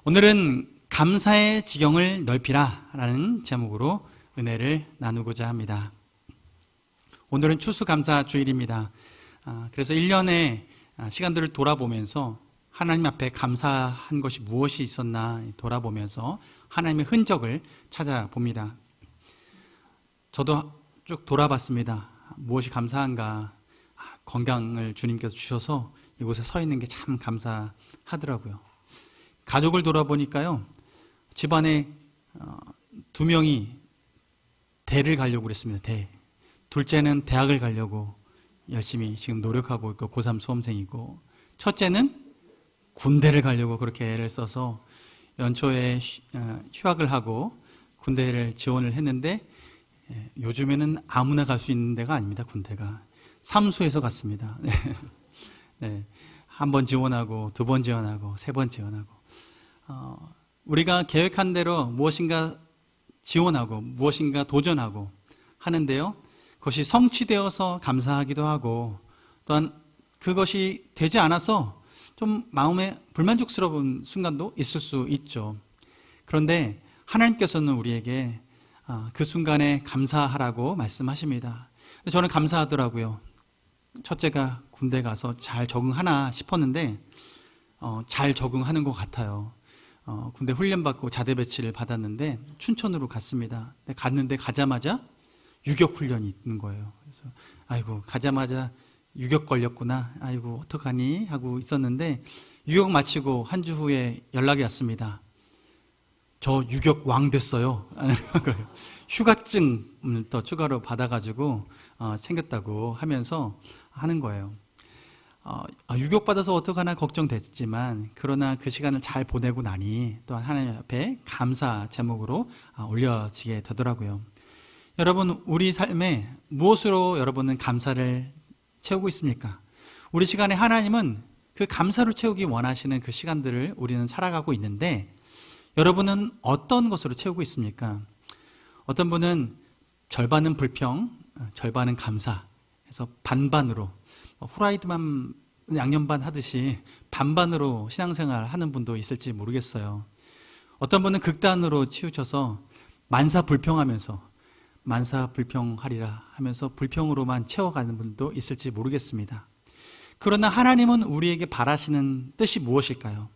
오늘은 감사의 지경을 넓히라 라는 제목으로 은혜를 나누고자 합니다. 오늘은 추수감사 주일입니다. 그래서 1년의 시간들을 돌아보면서 하나님 앞에 감사한 것이 무엇이 있었나 돌아보면서 하나님의 흔적을 찾아봅니다. 저도 쭉 돌아봤습니다. 무엇이 감사한가. 건강을 주님께서 주셔서 이곳에 서 있는 게 참 감사하더라고요. 가족을 돌아보니까요, 집안에 2명이 대를 가려고 그랬습니다. 대. 둘째는 대학을 가려고 열심히 지금 노력하고 있고 고3 수험생이고, 첫째는 군대를 가려고 그렇게 애를 써서 연초에 휴학을 하고 군대를 지원을 했는데, 요즘에는 아무나 갈 수 있는 데가 아닙니다. 군대가 삼수에서 갔습니다. 네. 한 번 지원하고 2번 지원하고 3번 지원하고, 우리가 계획한 대로 무엇인가 지원하고 무엇인가 도전하고 하는데요, 그것이 성취되어서 감사하기도 하고, 또한 그것이 되지 않아서 좀 마음에 불만족스러운 순간도 있을 수 있죠. 그런데 하나님께서는 우리에게 그 순간에 감사하라고 말씀하십니다. 저는 감사하더라고요. 첫째가 군대 가서 잘 적응하나 싶었는데 잘 적응하는 것 같아요. 군대 훈련받고 자대 배치를 받았는데 춘천으로 갔습니다. 갔는데 가자마자 유격 훈련이 있는 거예요. 그래서 아이고, 가자마자 유격 걸렸구나, 아이고 어떡하니 하고 있었는데, 유격 마치고 한 주 후에 연락이 왔습니다. 저 유격 왕 됐어요. 휴가증을 또 추가로 받아가지고 챙겼다고 하면서 하는 거예요. 유격 받아서 어떡하나 걱정됐지만, 그러나 그 시간을 잘 보내고 나니 또한 하나님 앞에 감사 제목으로 올려지게 되더라고요. 여러분, 우리 삶에 무엇으로 여러분은 감사를 채우고 있습니까? 우리 시간에 하나님은 그 감사로 채우기 원하시는 그 시간들을 우리는 살아가고 있는데, 여러분은 어떤 것으로 채우고 있습니까? 어떤 분은 절반은 불평, 절반은 감사 해서 반반으로, 후라이드만 양념 반 하듯이 반반으로 신앙생활 하는 분도 있을지 모르겠어요. 어떤 분은 극단으로 치우쳐서 만사불평하면서 만사불평하리라 하면서 불평으로만 채워가는 분도 있을지 모르겠습니다. 그러나 하나님은 우리에게 바라시는 뜻이 무엇일까요?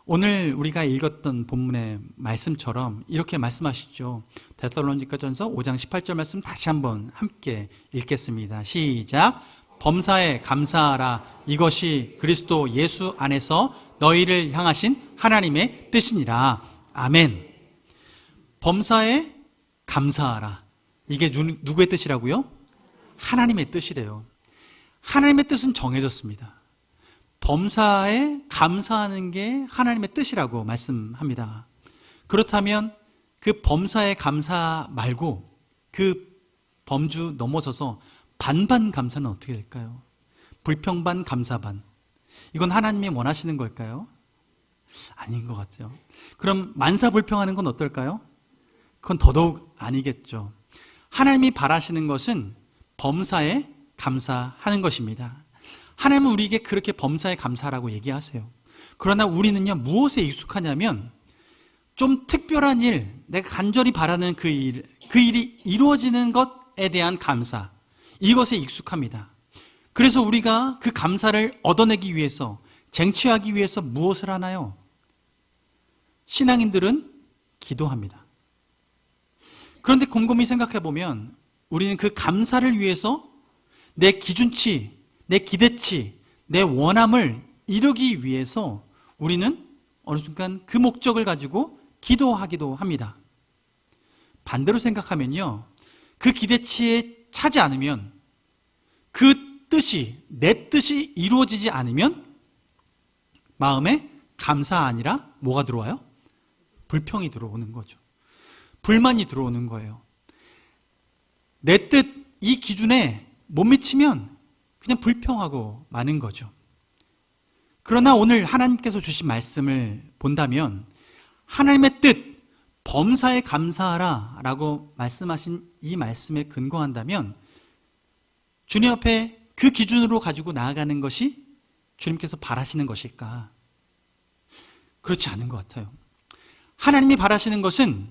오늘 우리가 읽었던 본문의 말씀처럼 이렇게 말씀하시죠. 데살로니가전서 5장 18절 말씀 다시 한번 함께 읽겠습니다. 시작. 범사에 감사하라. 이것이 그리스도 예수 안에서 너희를 향하신 하나님의 뜻이니라. 아멘. 범사에 감사하라. 이게 누구의 뜻이라고요? 하나님의 뜻이래요. 하나님의 뜻은 정해졌습니다. 범사에 감사하는 게 하나님의 뜻이라고 말씀합니다. 그렇다면 그 범사에 감사 말고 그 범주 넘어서서 반반 감사는 어떻게 될까요? 불평반 감사반. 이건 하나님이 원하시는 걸까요? 아닌 것 같아요. 그럼 만사불평하는 건 어떨까요? 그건 더더욱 아니겠죠. 하나님이 바라시는 것은 범사에 감사하는 것입니다. 하나님은 우리에게 그렇게 범사에 감사하라고 얘기하세요. 그러나 우리는요, 무엇에 익숙하냐면 좀 특별한 일, 내가 간절히 바라는 그 일이 이루어지는 것에 대한 감사, 이것에 익숙합니다. 그래서 우리가 그 감사를 얻어내기 위해서, 쟁취하기 위해서 무엇을 하나요? 신앙인들은 기도합니다. 그런데 곰곰이 생각해 보면 우리는 그 감사를 위해서 내 기준치, 내 기대치, 내 원함을 이루기 위해서 우리는 어느 순간 그 목적을 가지고 기도하기도 합니다. 반대로 생각하면요, 그 기대치에 차지 않으면, 그 뜻이, 내 뜻이 이루어지지 않으면 마음에 감사 아니라 뭐가 들어와요? 불평이 들어오는 거죠. 불만이 들어오는 거예요. 내 뜻, 이 기준에 못 미치면 그냥 불평하고 마는 거죠. 그러나 오늘 하나님께서 주신 말씀을 본다면, 하나님의 뜻, 범사에 감사하라 라고 말씀하신 이 말씀에 근거한다면, 주님 앞에 그 기준으로 가지고 나아가는 것이 주님께서 바라시는 것일까? 그렇지 않은 것 같아요. 하나님이 바라시는 것은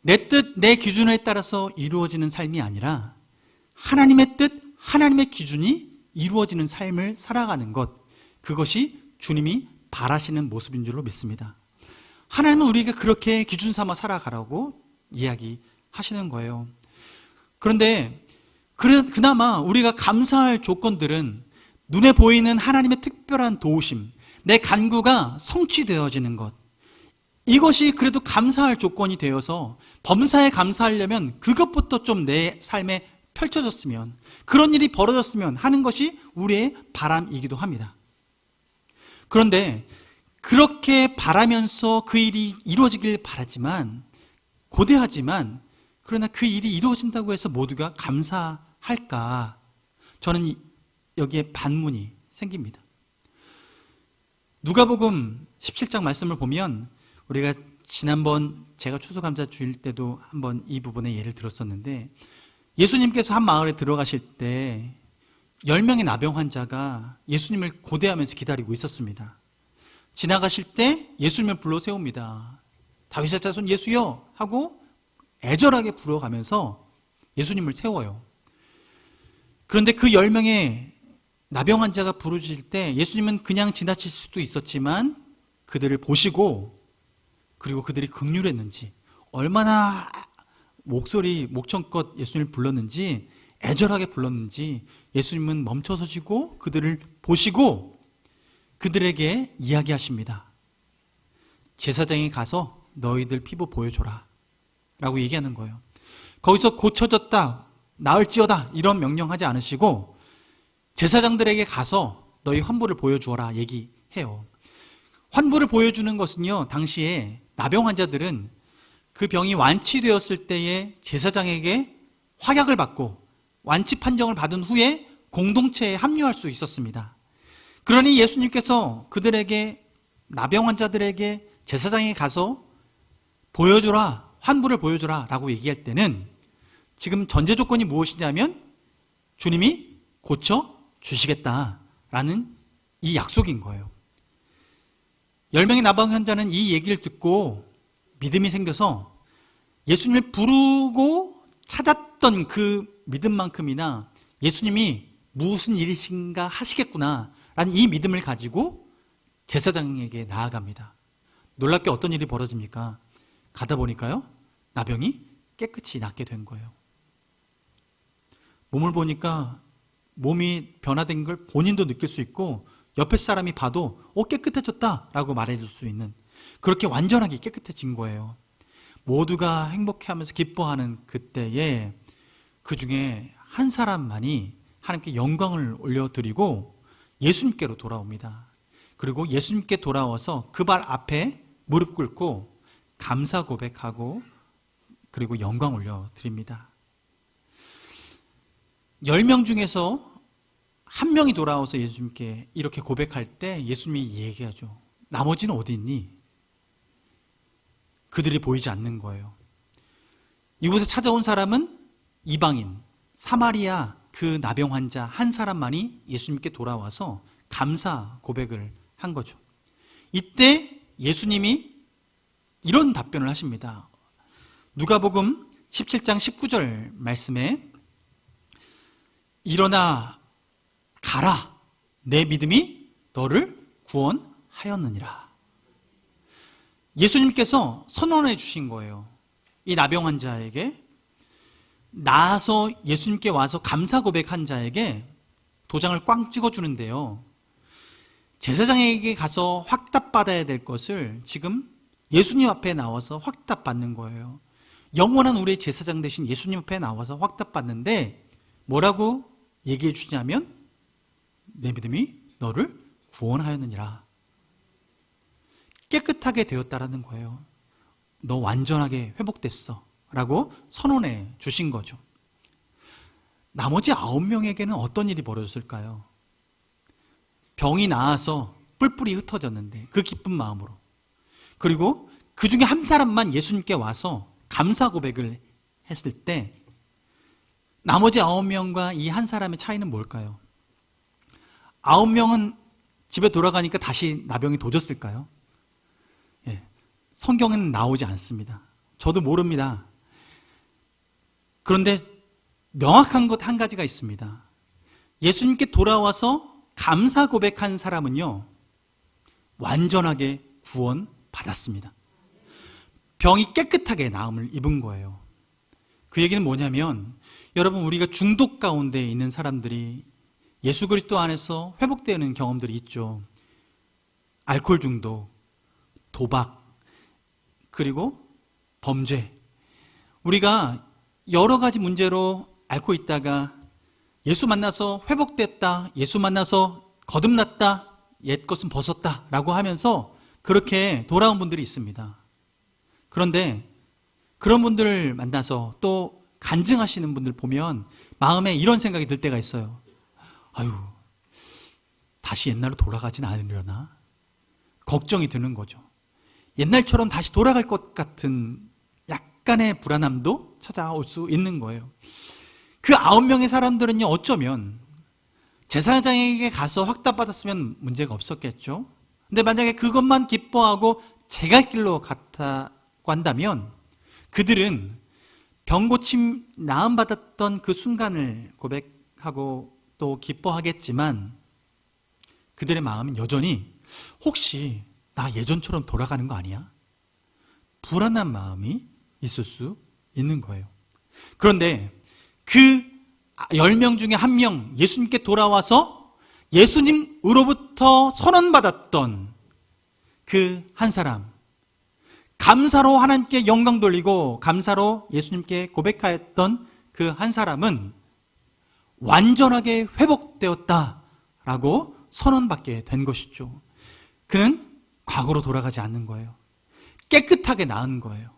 내 뜻, 내 기준에 따라서 이루어지는 삶이 아니라 하나님의 뜻, 하나님의 기준이 이루어지는 삶을 살아가는 것, 그것이 주님이 바라시는 모습인 줄로 믿습니다. 하나님은 우리에게 그렇게 기준 삼아 살아가라고 이야기하시는 거예요. 그런데 그나마 우리가 감사할 조건들은 눈에 보이는 하나님의 특별한 도우심, 내 간구가 성취되어지는 것, 이것이 그래도 감사할 조건이 되어서 범사에 감사하려면 그것부터 좀 내 삶에 펼쳐졌으면, 그런 일이 벌어졌으면 하는 것이 우리의 바람이기도 합니다. 그런데 그렇게 바라면서 그 일이 이루어지길 바라지만, 고대하지만, 그러나 그 일이 이루어진다고 해서 모두가 감사할까? 저는 여기에 반문이 생깁니다. 누가복음 17장 말씀을 보면, 우리가 지난번 제가 추수감사 주일 때도 한번 이 부분의 예를 들었었는데, 예수님께서 한 마을에 들어가실 때 10명의 나병 환자가 예수님을 고대하면서 기다리고 있었습니다. 지나가실 때 예수님을 불러 세웁니다. 다윗의 자손 예수여 하고 애절하게 불러가면서 예수님을 세워요. 그런데 그 10명의 나병 환자가 부르실 때 예수님은 그냥 지나칠 수도 있었지만 그들을 보시고, 그리고 그들이 긍휼했는지, 얼마나 목청껏 예수님을 불렀는지, 애절하게 불렀는지 예수님은 멈춰서시고 그들을 보시고 그들에게 이야기하십니다. 제사장에 가서 너희들 피부 보여줘라 라고 얘기하는 거예요. 거기서 고쳐졌다, 나을지어다 이런 명령하지 않으시고 제사장들에게 가서 너희 환부를 보여주어라 얘기해요. 환부를 보여주는 것은요, 당시에 나병 환자들은 그 병이 완치되었을 때에 제사장에게 확약을 받고 완치 판정을 받은 후에 공동체에 합류할 수 있었습니다. 그러니 예수님께서 그들에게, 나병 환자들에게 제사장에 가서 보여줘라, 환부를 보여줘라 라고 얘기할 때는 지금 전제 조건이 무엇이냐면 주님이 고쳐 주시겠다라는 이 약속인 거예요. 10명의 나병 환자는 이 얘기를 듣고 믿음이 생겨서 예수님을 부르고 찾았던 그 믿음만큼이나 예수님이 무슨 일이신가 하시겠구나 라는 이 믿음을 가지고 제사장에게 나아갑니다. 놀랍게 어떤 일이 벌어집니까? 가다 보니까요, 나병이 깨끗이 낫게 된 거예요. 몸을 보니까 몸이 변화된 걸 본인도 느낄 수 있고 옆에 사람이 봐도 깨끗해졌다라고 말해줄 수 있는, 그렇게 완전하게 깨끗해진 거예요. 모두가 행복해하면서 기뻐하는 그때에 그 중에 한 사람만이 하나님께 영광을 올려드리고 예수님께로 돌아옵니다. 그리고 예수님께 돌아와서 그 발 앞에 무릎 꿇고 감사 고백하고 그리고 영광 올려드립니다. 10명 중에서 한 명이 돌아와서 예수님께 이렇게 고백할 때 예수님이 얘기하죠. 나머지는 어디 있니? 그들이 보이지 않는 거예요. 이곳에 찾아온 사람은 이방인, 사마리아 그 나병 환자 한 사람만이 예수님께 돌아와서 감사 고백을 한 거죠. 이때 예수님이 이런 답변을 하십니다. 누가복음 17장 19절 말씀에 일어나 가라, 내 믿음이 너를 구원하였느니라. 예수님께서 선언해 주신 거예요. 이 나병 환자에게, 나아서 예수님께 와서 감사 고백한 자에게 도장을 꽝 찍어주는데요, 제사장에게 가서 확답받아야 될 것을 지금 예수님 앞에 나와서 확답받는 거예요. 영원한 우리의 제사장 되신 예수님 앞에 나와서 확답받는데 뭐라고 얘기해 주냐면 내 믿음이 너를 구원하였느니라. 깨끗하게 되었다라는 거예요. 너 완전하게 회복됐어 라고 선언해 주신 거죠. 나머지 9명에게는 어떤 일이 벌어졌을까요? 병이 나아서 뿔뿔이 흩어졌는데 그 기쁜 마음으로, 그리고 그 중에 한 사람만 예수님께 와서 감사 고백을 했을 때 나머지 9명과 이 한 사람의 차이는 뭘까요? 9명은 집에 돌아가니까 다시 나병이 도졌을까요? 성경에는 나오지 않습니다. 저도 모릅니다. 그런데 명확한 것 한 가지가 있습니다. 예수님께 돌아와서 감사 고백한 사람은요, 완전하게 구원받았습니다. 병이 깨끗하게 나음을 입은 거예요. 그 얘기는 뭐냐면, 여러분, 우리가 중독 가운데 있는 사람들이 예수 그리스도 안에서 회복되는 경험들이 있죠. 알코올 중독, 도박, 그리고 범죄. 우리가 여러 가지 문제로 앓고 있다가 예수 만나서 회복됐다, 예수 만나서 거듭났다, 옛 것은 벗었다 라고 하면서 그렇게 돌아온 분들이 있습니다. 그런데 그런 분들을 만나서 또 간증하시는 분들 보면 마음에 이런 생각이 들 때가 있어요. 아유, 다시 옛날로 돌아가진 않으려나? 걱정이 드는 거죠. 옛날처럼 다시 돌아갈 것 같은 약간의 불안함도 찾아올 수 있는 거예요. 그 9명의 사람들은요, 어쩌면 제사장에게 가서 확답받았으면 문제가 없었겠죠. 근데 만약에 그것만 기뻐하고 제갈 길로 갔다고 한다면 그들은 병고침 나음받았던 그 순간을 고백하고 또 기뻐하겠지만 그들의 마음은 여전히 혹시 나 예전처럼 돌아가는 거 아니야? 불안한 마음이 있을 수 있는 거예요. 그런데 그 10명 중에 1명 예수님께 돌아와서 예수님으로부터 선언받았던 그 한 사람, 감사로 하나님께 영광 돌리고 감사로 예수님께 고백하였던 그 한 사람은 완전하게 회복되었다라고 선언받게 된 것이죠. 그는 과거로 돌아가지 않는 거예요. 깨끗하게 나은 거예요.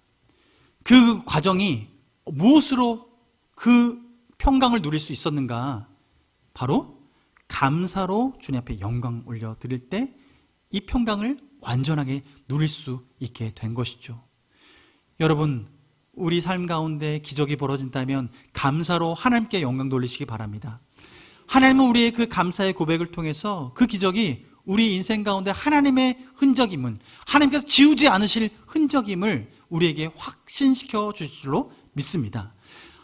그 과정이 무엇으로 그 평강을 누릴 수 있었는가? 바로 감사로 주님 앞에 영광 올려드릴 때 이 평강을 완전하게 누릴 수 있게 된 것이죠. 여러분, 우리 삶 가운데 기적이 벌어진다면 감사로 하나님께 영광 돌리시기 바랍니다. 하나님은 우리의 그 감사의 고백을 통해서 그 기적이 우리 인생 가운데 하나님의 흔적임은, 하나님께서 지우지 않으실 흔적임을 우리에게 확신시켜 주실 줄로 믿습니다.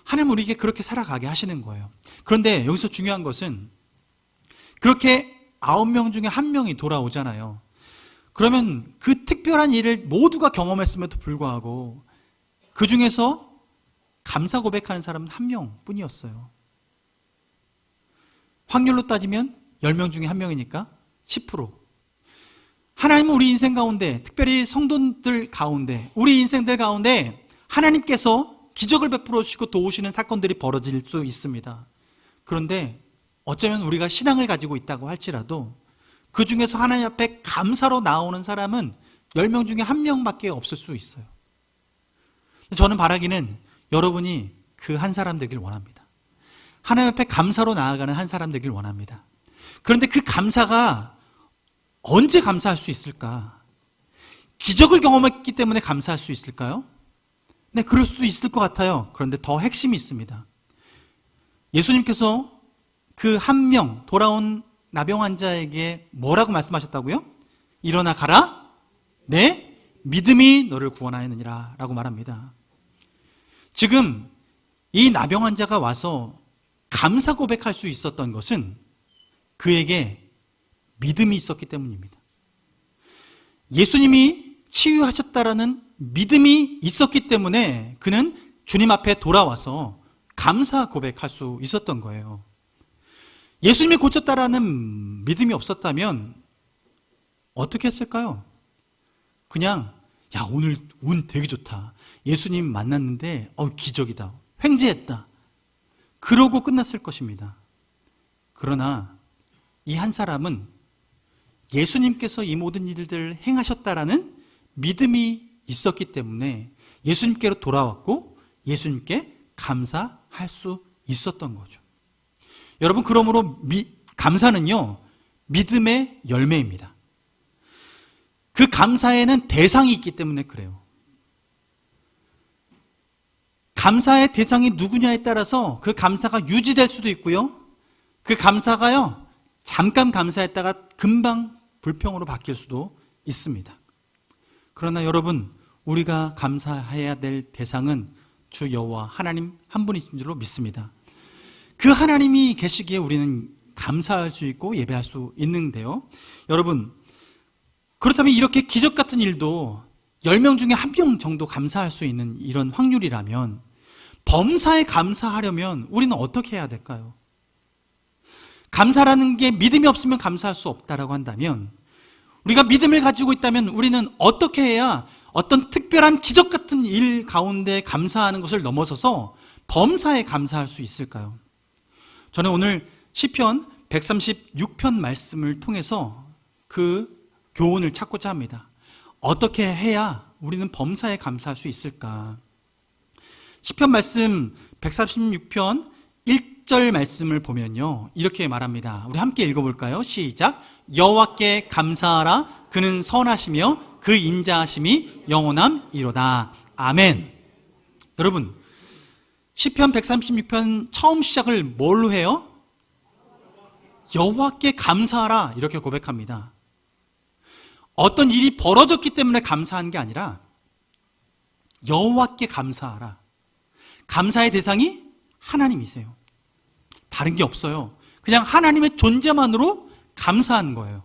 하나님은 우리에게 그렇게 살아가게 하시는 거예요. 그런데 여기서 중요한 것은 그렇게 9명 중에 1명이 돌아오잖아요. 그러면 그 특별한 일을 모두가 경험했음에도 불구하고 그 중에서 감사 고백하는 사람은 1명 뿐이었어요. 확률로 따지면 10명 중에 1명이니까 10%. 하나님은 우리 인생 가운데, 특별히 성도들 가운데, 우리 인생들 가운데 하나님께서 기적을 베풀어 주시고 도우시는 사건들이 벌어질 수 있습니다. 그런데 어쩌면 우리가 신앙을 가지고 있다고 할지라도 그 중에서 하나님 앞에 감사로 나오는 사람은 10명 중에 1명밖에 없을 수 있어요. 저는 바라기는 여러분이 그 한 사람 되길 원합니다. 하나님 앞에 감사로 나아가는 한 사람 되길 원합니다. 그런데 그 감사가 언제 감사할 수 있을까? 기적을 경험했기 때문에 감사할 수 있을까요? 네, 그럴 수도 있을 것 같아요. 그런데 더 핵심이 있습니다. 예수님께서 그 1명 돌아온 나병 환자에게 뭐라고 말씀하셨다고요? 일어나 가라, 내 믿음이 너를 구원하였느니라 라고 말합니다. 지금 이 나병 환자가 와서 감사 고백할 수 있었던 것은 그에게 믿음이 있었기 때문입니다. 예수님이 치유하셨다라는 믿음이 있었기 때문에 그는 주님 앞에 돌아와서 감사 고백할 수 있었던 거예요. 예수님이 고쳤다라는 믿음이 없었다면 어떻게 했을까요? 그냥 야, 오늘 운 되게 좋다. 예수님 만났는데 기적이다. 횡재했다. 그러고 끝났을 것입니다. 그러나 이 한 사람은 예수님께서 이 모든 일들을 행하셨다라는 믿음이 있었기 때문에 예수님께로 돌아왔고 예수님께 감사할 수 있었던 거죠. 여러분, 그러므로 감사는요, 믿음의 열매입니다. 그 감사에는 대상이 있기 때문에 그래요. 감사의 대상이 누구냐에 따라서 그 감사가 유지될 수도 있고요. 그 감사가요, 잠깐 감사했다가 금방 불평으로 바뀔 수도 있습니다. 그러나 여러분, 우리가 감사해야 될 대상은 주 여호와 하나님 한 분이신 줄로 믿습니다. 그 하나님이 계시기에 우리는 감사할 수 있고 예배할 수 있는데요. 여러분, 그렇다면 이렇게 기적 같은 일도 10명 중에 1명 정도 감사할 수 있는 이런 확률이라면 범사에 감사하려면 우리는 어떻게 해야 될까요? 감사라는 게 믿음이 없으면 감사할 수 없다라고 한다면, 우리가 믿음을 가지고 있다면 우리는 어떻게 해야 어떤 특별한 기적 같은 일 가운데 감사하는 것을 넘어서서 범사에 감사할 수 있을까요? 저는 오늘 시편 136편 말씀을 통해서 그 교훈을 찾고자 합니다. 어떻게 해야 우리는 범사에 감사할 수 있을까? 시편 말씀 136편 1절 말씀을 보면요, 이렇게 말합니다. 우리 함께 읽어볼까요? 시작. 여호와께 감사하라. 그는 선하시며 그 인자하심이 영원함이로다. 아멘. 여러분, 시편 136편 처음 시작을 뭘로 해요? 여호와께 감사하라, 이렇게 고백합니다. 어떤 일이 벌어졌기 때문에 감사한 게 아니라 여호와께 감사하라. 감사의 대상이 하나님이세요. 다른 게 없어요. 그냥 하나님의 존재만으로 감사한 거예요.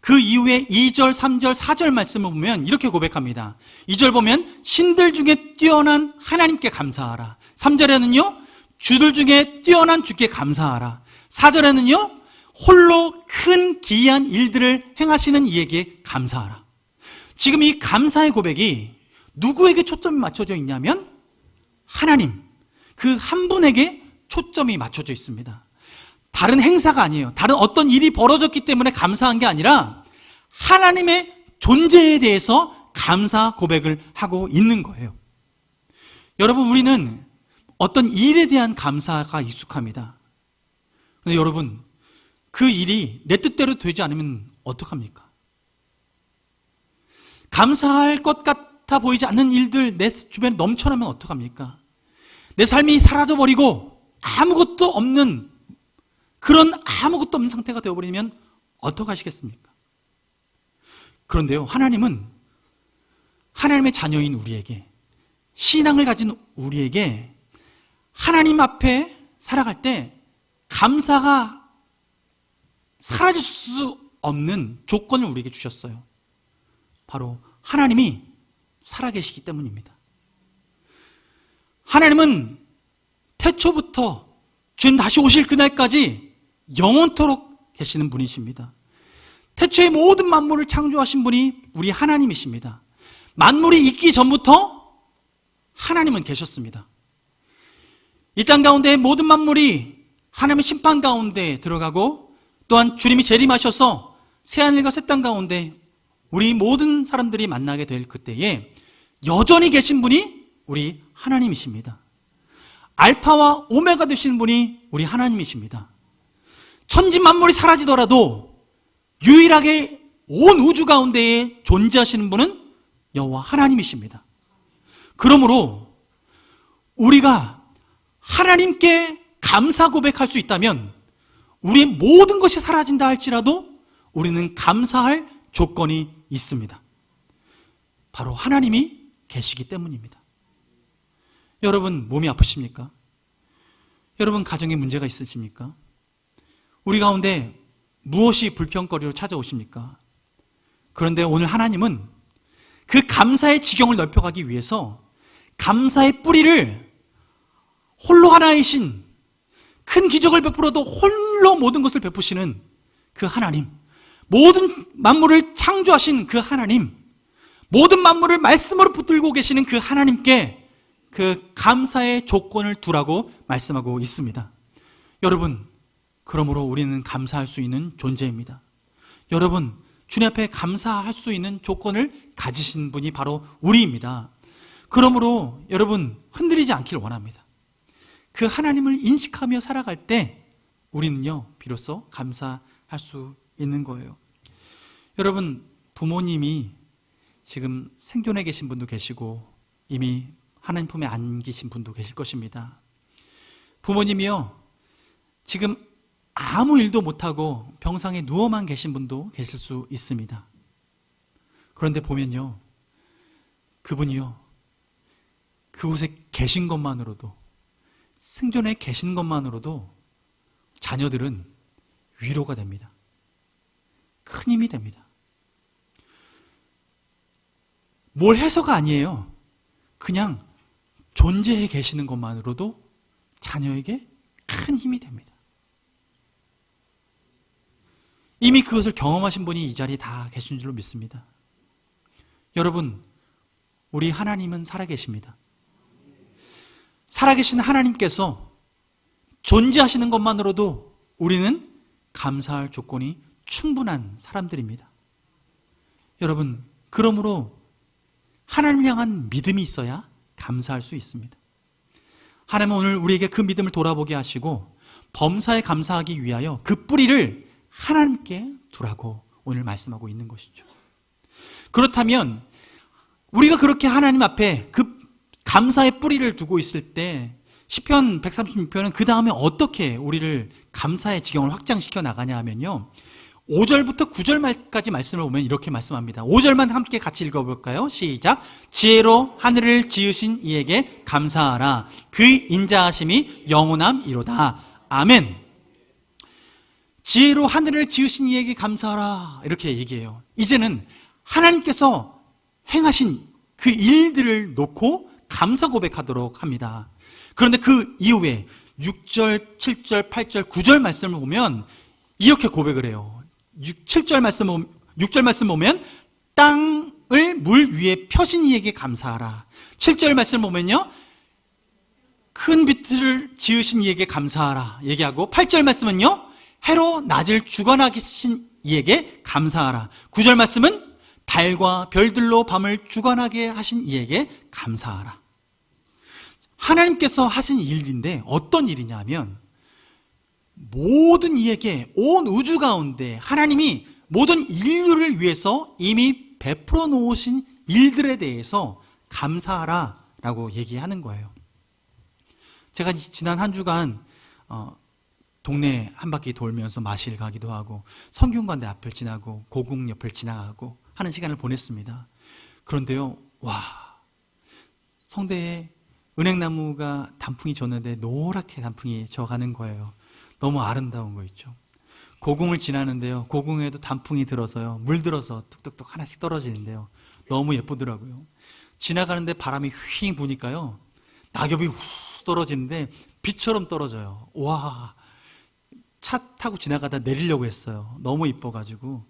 그 이후에 2절, 3절, 4절 말씀을 보면 이렇게 고백합니다. 2절 보면 신들 중에 뛰어난 하나님께 감사하라. 3절에는요, 주들 중에 뛰어난 주께 감사하라. 4절에는요, 홀로 큰 기이한 일들을 행하시는 이에게 감사하라. 지금 이 감사의 고백이 누구에게 초점이 맞춰져 있냐면 하나님, 그 한 분에게 초점이 맞춰져 있습니다. 다른 행사가 아니에요. 다른 어떤 일이 벌어졌기 때문에 감사한 게 아니라 하나님의 존재에 대해서 감사 고백을 하고 있는 거예요. 여러분, 우리는 어떤 일에 대한 감사가 익숙합니다. 그런데 여러분, 그 일이 내 뜻대로 되지 않으면 어떡합니까? 감사할 것 같아 보이지 않는 일들 내 주변에 넘쳐나면 어떡합니까? 내 삶이 사라져버리고 아무것도 없는, 그런 아무것도 없는 상태가 되어버리면 어떡하시겠습니까? 그런데요, 하나님은 하나님의 자녀인 우리에게, 신앙을 가진 우리에게 하나님 앞에 살아갈 때 감사가 사라질 수 없는 조건을 우리에게 주셨어요. 바로 하나님이 살아계시기 때문입니다. 하나님은 태초부터 주님 다시 오실 그날까지 영원토록 계시는 분이십니다. 태초에 모든 만물을 창조하신 분이 우리 하나님이십니다. 만물이 있기 전부터 하나님은 계셨습니다. 이 땅 가운데 모든 만물이 하나님의 심판 가운데 들어가고, 또한 주님이 재림하셔서 새하늘과 새 땅 가운데 우리 모든 사람들이 만나게 될 그때에 여전히 계신 분이 우리 하나님이십니다. 알파와 오메가 되시는 분이 우리 하나님이십니다. 천지 만물이 사라지더라도 유일하게 온 우주 가운데에 존재하시는 분은 여호와 하나님이십니다. 그러므로 우리가 하나님께 감사 고백할 수 있다면 우리의 모든 것이 사라진다 할지라도 우리는 감사할 조건이 있습니다. 바로 하나님이 계시기 때문입니다. 여러분, 몸이 아프십니까? 여러분, 가정에 문제가 있으십니까? 우리 가운데 무엇이 불평거리로 찾아오십니까? 그런데 오늘 하나님은 그 감사의 지경을 넓혀가기 위해서 감사의 뿌리를 홀로 하나이신, 큰 기적을 베풀어도 홀로 모든 것을 베푸시는 그 하나님, 모든 만물을 창조하신 그 하나님, 모든 만물을 말씀으로 붙들고 계시는 그 하나님께 그 감사의 조건을 두라고 말씀하고 있습니다. 여러분, 그러므로 우리는 감사할 수 있는 존재입니다. 여러분, 주님 앞에 감사할 수 있는 조건을 가지신 분이 바로 우리입니다. 그러므로 여러분, 흔들리지 않기를 원합니다. 그 하나님을 인식하며 살아갈 때 우리는요, 비로소 감사할 수 있는 거예요. 여러분, 부모님이 지금 생존해 계신 분도 계시고 이미 하나님 품에 안기신 분도 계실 것입니다. 부모님이요, 지금 아무 일도 못하고 병상에 누워만 계신 분도 계실 수 있습니다. 그런데 보면요, 그 그분이요, 그곳에 계신 것만으로도, 생존에 계신 것만으로도 자녀들은 위로가 됩니다. 큰 힘이 됩니다. 뭘 해서가 아니에요. 그냥 존재해 계시는 것만으로도 자녀에게 큰 힘이 됩니다. 이미 그것을 경험하신 분이 이 자리에 다 계신 줄로 믿습니다. 여러분, 우리 하나님은 살아계십니다. 살아계신 하나님께서 존재하시는 것만으로도 우리는 감사할 조건이 충분한 사람들입니다. 여러분, 그러므로 하나님을 향한 믿음이 있어야 감사할 수 있습니다. 하나님은 오늘 우리에게 그 믿음을 돌아보게 하시고 범사에 감사하기 위하여 그 뿌리를 하나님께 두라고 오늘 말씀하고 있는 것이죠. 그렇다면 우리가 그렇게 하나님 앞에 그 감사의 뿌리를 두고 있을 때 시편 136편은 그 다음에 어떻게 우리를 감사의 지경을 확장시켜 나가냐 하면요, 5절부터 9절까지 말씀을 보면 이렇게 말씀합니다. 5절만 함께 같이 읽어볼까요? 시작. 지혜로 하늘을 지으신 이에게 감사하라. 그 인자하심이 영원함이로다. 아멘. 지혜로 하늘을 지으신 이에게 감사하라, 이렇게 얘기해요. 이제는 하나님께서 행하신 그 일들을 놓고 감사 고백하도록 합니다. 그런데 그 이후에 6절, 7절, 8절, 9절 말씀을 보면 이렇게 고백을 해요. 6절 말씀 보면 땅을 물 위에 펴신 이에게 감사하라. 7절 말씀 보면요, 큰 빛을 지으신 이에게 감사하라 얘기하고, 8절 말씀은요, 해로 낮을 주관하게 하신 이에게 감사하라. 9절 말씀은 달과 별들로 밤을 주관하게 하신 이에게 감사하라. 하나님께서 하신 일인데 어떤 일이냐 하면, 모든 이에게 온 우주 가운데 하나님이 모든 인류를 위해서 이미 베풀어 놓으신 일들에 대해서 감사하라 라고 얘기하는 거예요. 제가 지난 한 주간 동네 한 바퀴 돌면서 마실 가기도 하고 성균관대 앞을 지나고 고궁 옆을 지나가고 하는 시간을 보냈습니다. 그런데요, 와, 성대에 은행나무가 단풍이 졌는데 노랗게 단풍이 져가는 거예요. 너무 아름다운 거 있죠. 고궁을 지나는데요, 고궁에도 단풍이 들어서요, 물들어서 뚝뚝뚝 하나씩 떨어지는데요, 너무 예쁘더라고요. 지나가는데 바람이 휙 부니까요, 낙엽이 후 떨어지는데 비처럼 떨어져요. 와, 차 타고 지나가다 내리려고 했어요. 너무 이뻐가지고.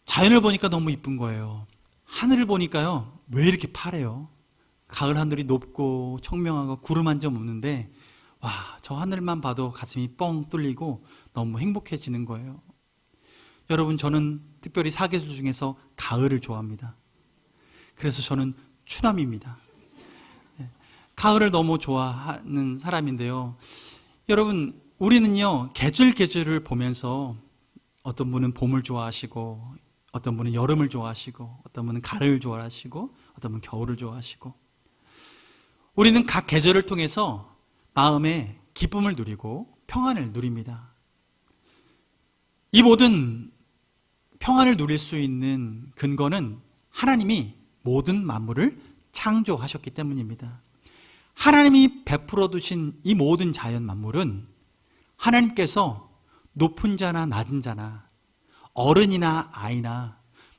자연을 보니까 너무 이쁜 거예요. 하늘을 보니까요, 왜 이렇게 파래요? 가을 하늘이 높고 청명하고 구름 한 점 없는데, 와, 저 하늘만 봐도 가슴이 뻥 뚫리고 너무 행복해지는 거예요. 여러분, 저는 특별히 사계절 중에서 가을을 좋아합니다. 그래서 저는 추남입니다. 가을을 너무 좋아하는 사람인데요, 여러분, 우리는요, 계절을 보면서 어떤 분은 봄을 좋아하시고, 어떤 분은 여름을 좋아하시고, 어떤 분은 가을을 좋아하시고, 어떤 분은 겨울을 좋아하시고, 우리는 각 계절을 통해서 마음에 기쁨을 누리고 평안을 누립니다. 이 모든 평안을 누릴 수 있는 근거는 하나님이 모든 만물을 창조하셨기 때문입니다. 하나님이 베풀어 두신 이 모든 자연 만물은 하나님께서 높은 자나 낮은 자나, 어른이나 아이나,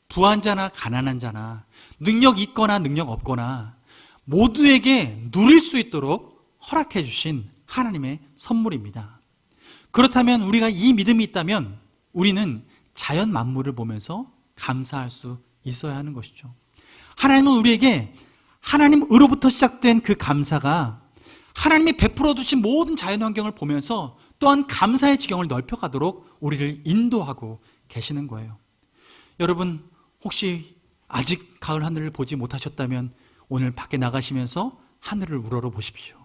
부한 자나 가난한 자나, 능력 있거나 능력 없거나 모두에게 누릴 수 있도록 허락해 주신 하나님의 선물입니다. 그렇다면 우리가 이 믿음이 있다면 우리는 자연 만물을 보면서 감사할 수 있어야 하는 것이죠. 하나님은 우리에게 하나님으로부터 시작된 그 감사가 하나님이 베풀어 주신 모든 자연 환경을 보면서 또한 감사의 지경을 넓혀가도록 우리를 인도하고 계시는 거예요. 여러분, 혹시 아직 가을 하늘을 보지 못하셨다면 오늘 밖에 나가시면서 하늘을 우러러 보십시오.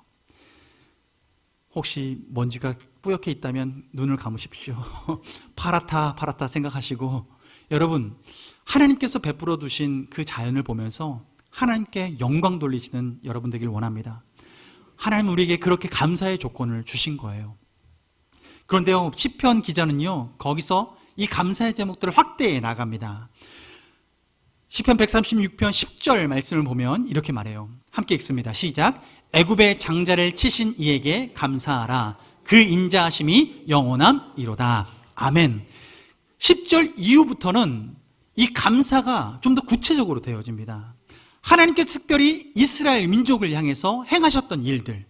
혹시 먼지가 뿌옇게 있다면 눈을 감으십시오. 파랗다 생각하시고, 여러분, 하나님께서 베풀어 두신 그 자연을 보면서 하나님께 영광 돌리시는 여러분 되길 원합니다. 하나님은 우리에게 그렇게 감사의 조건을 주신 거예요. 그런데요, 시편 기자는요, 거기서 이 감사의 제목들을 확대해 나갑니다. 시편 136편 10절 말씀을 보면 이렇게 말해요. 함께 읽습니다. 시작. 애굽의 장자를 치신 이에게 감사하라. 그 인자하심이 영원함이로다. 아멘. 10절 이후부터는 이 감사가 좀 더 구체적으로 되어집니다. 하나님께서 특별히 이스라엘 민족을 향해서 행하셨던 일들,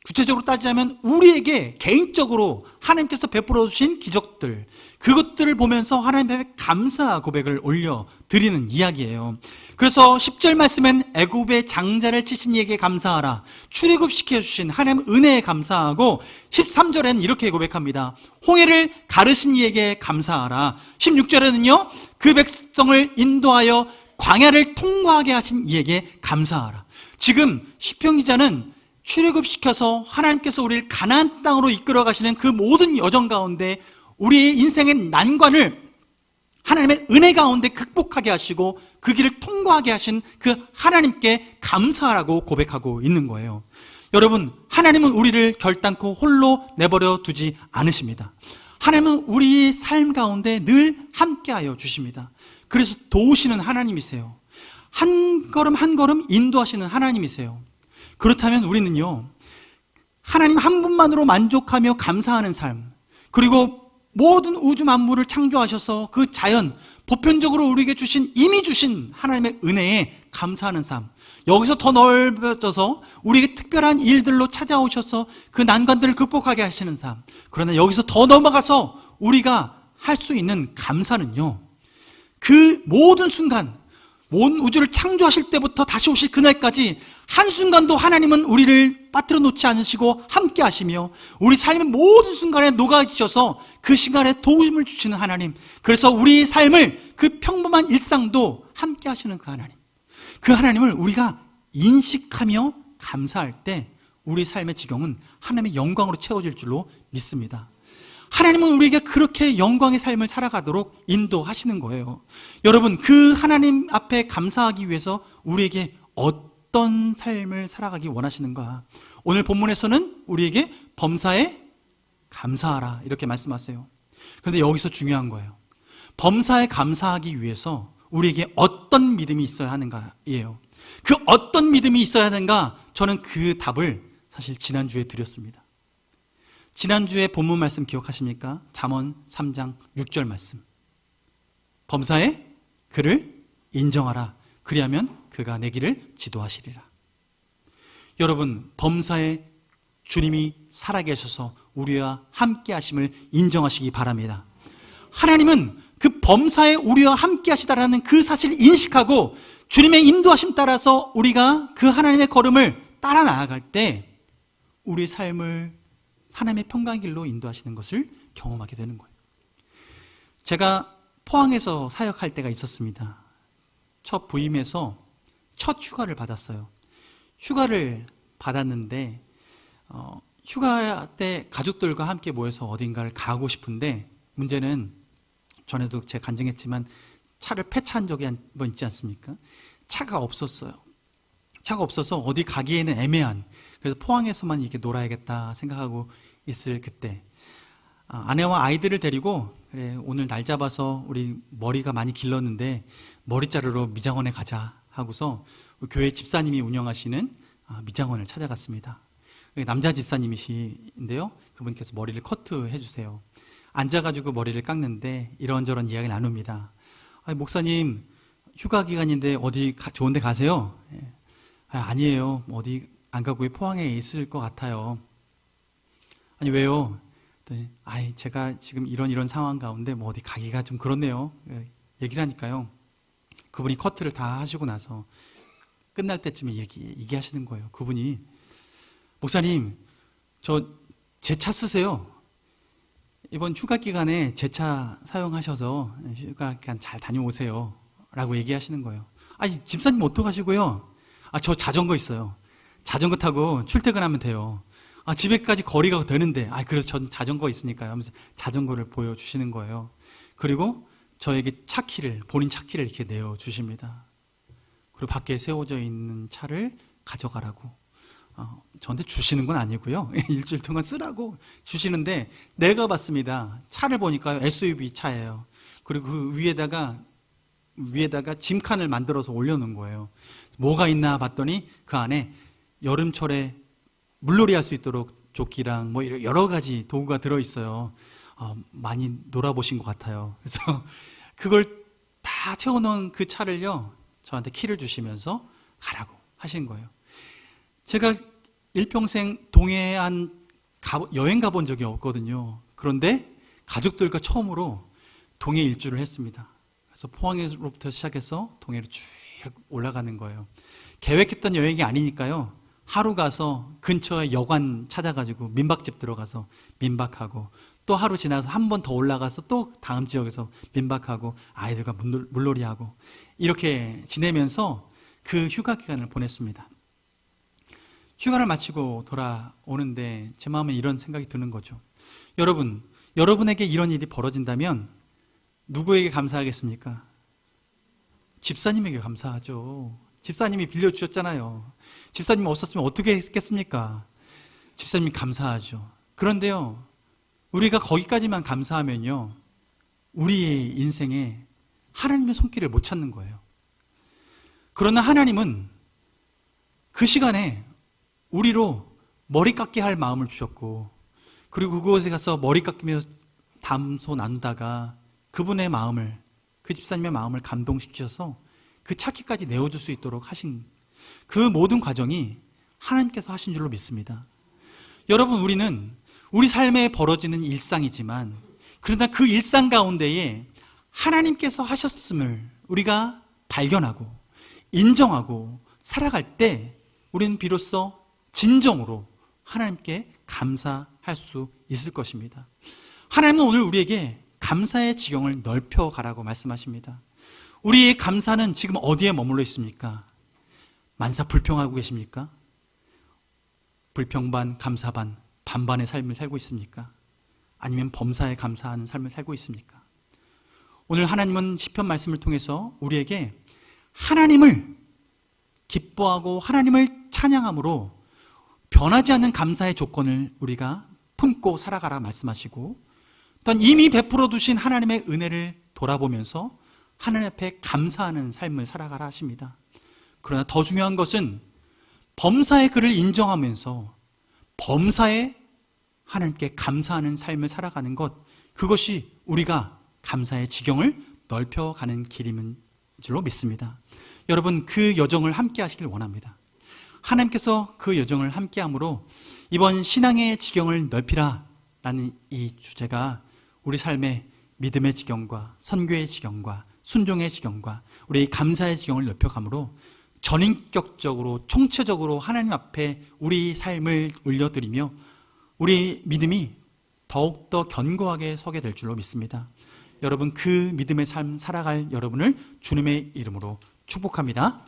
구체적으로 따지자면 우리에게 개인적으로 하나님께서 베풀어 주신 기적들, 그것들을 보면서 하나님 앞에 감사 고백을 올려드리는 이야기예요. 그래서 10절 말씀엔 애굽의 장자를 치신 이에게 감사하라, 출애굽시켜 주신 하나님 은혜에 감사하고, 13절에는 이렇게 고백합니다. 홍해를 가르신 이에게 감사하라. 16절에는요, 그 백성을 인도하여 광야를 통과하게 하신 이에게 감사하라. 지금 시편 기자는 출애굽시켜서 하나님께서 우리를 가나안 땅으로 이끌어 가시는 그 모든 여정 가운데 우리의 인생의 난관을 하나님의 은혜 가운데 극복하게 하시고 그 길을 통과하게 하신 그 하나님께 감사하라고 고백하고 있는 거예요. 여러분, 하나님은 우리를 결단코 홀로 내버려 두지 않으십니다. 하나님은 우리의 삶 가운데 늘 함께하여 주십니다. 그래서 도우시는 하나님이세요. 한 걸음 한 걸음 인도하시는 하나님이세요. 그렇다면 우리는요, 하나님 한 분만으로 만족하며 감사하는 삶, 그리고 모든 우주 만물을 창조하셔서 그 자연, 보편적으로 우리에게 주신, 이미 주신 하나님의 은혜에 감사하는 삶, 여기서 더 넓어져서 우리에게 특별한 일들로 찾아오셔서 그 난관들을 극복하게 하시는 삶, 그러나 여기서 더 넘어가서 우리가 할 수 있는 감사는요, 그 모든 순간, 온 우주를 창조하실 때부터 다시 오실 그날까지 한순간도 하나님은 우리를 빠뜨려 놓지 않으시고 함께 하시며 우리 삶의 모든 순간에 녹아지셔서 그 시간에 도움을 주시는 하나님, 그래서 우리 삶을, 그 평범한 일상도 함께 하시는 그 하나님, 그 하나님을 우리가 인식하며 감사할 때 우리 삶의 지경은 하나님의 영광으로 채워질 줄로 믿습니다. 하나님은 우리에게 그렇게 영광의 삶을 살아가도록 인도하시는 거예요. 여러분, 그 하나님 앞에 감사하기 위해서 우리에게 어떤 삶을 살아가기 원하시는가? 오늘 본문에서는 우리에게 범사에 감사하라 이렇게 말씀하세요. 그런데 여기서 중요한 거예요. 범사에 감사하기 위해서 우리에게 어떤 믿음이 있어야 하는가예요. 그 어떤 믿음이 있어야 하는가? 저는 그 답을 사실 지난주에 드렸습니다. 지난주에 본문 말씀 기억하십니까? 잠언 3장 6절 말씀. 범사에 그를 인정하라. 그리하면 그가 내 길을 지도하시리라. 여러분, 범사에 주님이 살아계셔서 우리와 함께 하심을 인정하시기 바랍니다. 하나님은 그 범사에 우리와 함께 하시다라는 그 사실을 인식하고 주님의 인도하심 따라서 우리가 그 하나님의 걸음을 따라 나아갈 때 우리 삶을 하나님의 평강 길로 인도하시는 것을 경험하게 되는 거예요. 제가 포항에서 사역할 때가 있었습니다. 첫 부임해서 첫 휴가를 받았어요. 휴가를 받았는데 휴가 때 가족들과 함께 모여서 어딘가를 가고 싶은데 문제는 전에도 제가 간증했지만 차를 폐차한 적이 한 번 있지 않습니까? 차가 없었어요. 차가 없어서 어디 가기에는 애매한, 그래서 포항에서만 이렇게 놀아야겠다 생각하고 있을 그때 아내와 아이들을 데리고 그래, 오늘 날 잡아서 우리 머리가 많이 길렀는데 머리 자르러 미장원에 가자 하고서 교회 집사님이 운영하시는 미장원을 찾아갔습니다. 남자 집사님이신데요, 그분께서 머리를 커트해 주세요. 앉아가지고 머리를 깎는데 이런저런 이야기 나눕니다. 목사님 휴가 기간인데 어디 좋은 데 가세요? 아니에요, 어디 안 가고 포항에 있을 것 같아요. 아니 왜요? 제가 지금 이런 상황 가운데 뭐 어디 가기가 좀 그렇네요. 얘기를 하니까요, 그분이 커트를 다 하시고 나서 끝날 때쯤에 얘기하시는 거예요. 그분이, 목사님 저 제 차 쓰세요. 이번 휴가 기간에 제 차 사용하셔서 휴가 기간 잘 다녀오세요 라고 얘기하시는 거예요. 아니 집사님 어떡하시고요? 저 자전거 있어요. 자전거 타고 출퇴근하면 돼요. 집에까지 거리가 되는데, 그래서 전 자전거 있으니까요 하면서 자전거를 보여주시는 거예요. 그리고 저에게 차키를, 본인 차키를 이렇게 내어주십니다. 그리고 밖에 세워져 있는 차를 가져가라고. 저한테 주시는 건 아니고요. 일주일 동안 쓰라고 주시는데, 내가 봤습니다. 차를 보니까요, SUV 차예요. 그리고 그 위에다가 위에다가 짐칸을 만들어서 올려놓은 거예요. 뭐가 있나 봤더니 그 안에 여름철에 물놀이 할 수 있도록 조끼랑 뭐 여러 가지 도구가 들어있어요. 많이 놀아보신 것 같아요. 그래서 그걸 다 채워놓은 그 차를요, 저한테 키를 주시면서 가라고 하신 거예요. 제가 일평생 동해안 여행 가본 적이 없거든요. 그런데 가족들과 처음으로 동해 일주를 했습니다. 그래서 포항에로부터 시작해서 동해로 쭉 올라가는 거예요. 계획했던 여행이 아니니까요. 하루 가서 근처에 여관 찾아가지고 민박집 들어가서 민박하고, 또 하루 지나서 한 번 더 올라가서 또 다음 지역에서 민박하고 아이들과 물놀이하고 이렇게 지내면서 그 휴가 기간을 보냈습니다. 휴가를 마치고 돌아오는데 제 마음에 이런 생각이 드는 거죠. 여러분에게 이런 일이 벌어진다면 누구에게 감사하겠습니까? 집사님에게 감사하죠. 집사님이 빌려주셨잖아요. 집사님 없었으면 어떻게 했겠습니까? 집사님 감사하죠. 그런데요, 우리가 거기까지만 감사하면요, 우리의 인생에 하나님의 손길을 못 찾는 거예요. 그러나 하나님은 그 시간에 우리로 머리 깎게 할 마음을 주셨고, 그리고 그곳에 가서 머리 깎이며 담소 나누다가 그분의 마음을, 그 집사님의 마음을 감동시키셔서 그 찾기까지 내어줄 수 있도록 하신 그 모든 과정이 하나님께서 하신 줄로 믿습니다. 여러분, 우리는 우리 삶에 벌어지는 일상이지만, 그러나 그 일상 가운데에 하나님께서 하셨음을 우리가 발견하고 인정하고 살아갈 때 우리는 비로소 진정으로 하나님께 감사할 수 있을 것입니다. 하나님은 오늘 우리에게 감사의 지경을 넓혀가라고 말씀하십니다. 우리의 감사는 지금 어디에 머물러 있습니까? 만사 불평하고 계십니까? 불평 반, 감사 반, 반반의 삶을 살고 있습니까? 아니면 범사에 감사하는 삶을 살고 있습니까? 오늘 하나님은 시편 말씀을 통해서 우리에게 하나님을 기뻐하고 하나님을 찬양함으로 변하지 않는 감사의 조건을 우리가 품고 살아가라 말씀하시고, 또한 이미 베풀어 두신 하나님의 은혜를 돌아보면서 하나님 앞에 감사하는 삶을 살아가라 하십니다. 그러나 더 중요한 것은 범사의 그를 인정하면서 범사에 하나님께 감사하는 삶을 살아가는 것, 그것이 우리가 감사의 지경을 넓혀가는 길인 줄로 믿습니다. 여러분, 그 여정을 함께 하시길 원합니다. 하나님께서 그 여정을 함께 함으로 이번 신앙의 지경을 넓히라 라는 이 주제가 우리 삶의 믿음의 지경과 선교의 지경과 순종의 지경과 우리의 감사의 지경을 넓혀감으로 전인격적으로 총체적으로 하나님 앞에 우리 삶을 올려드리며 우리 믿음이 더욱더 견고하게 서게 될 줄로 믿습니다. 여러분, 그 믿음의 삶 살아갈 여러분을 주님의 이름으로 축복합니다.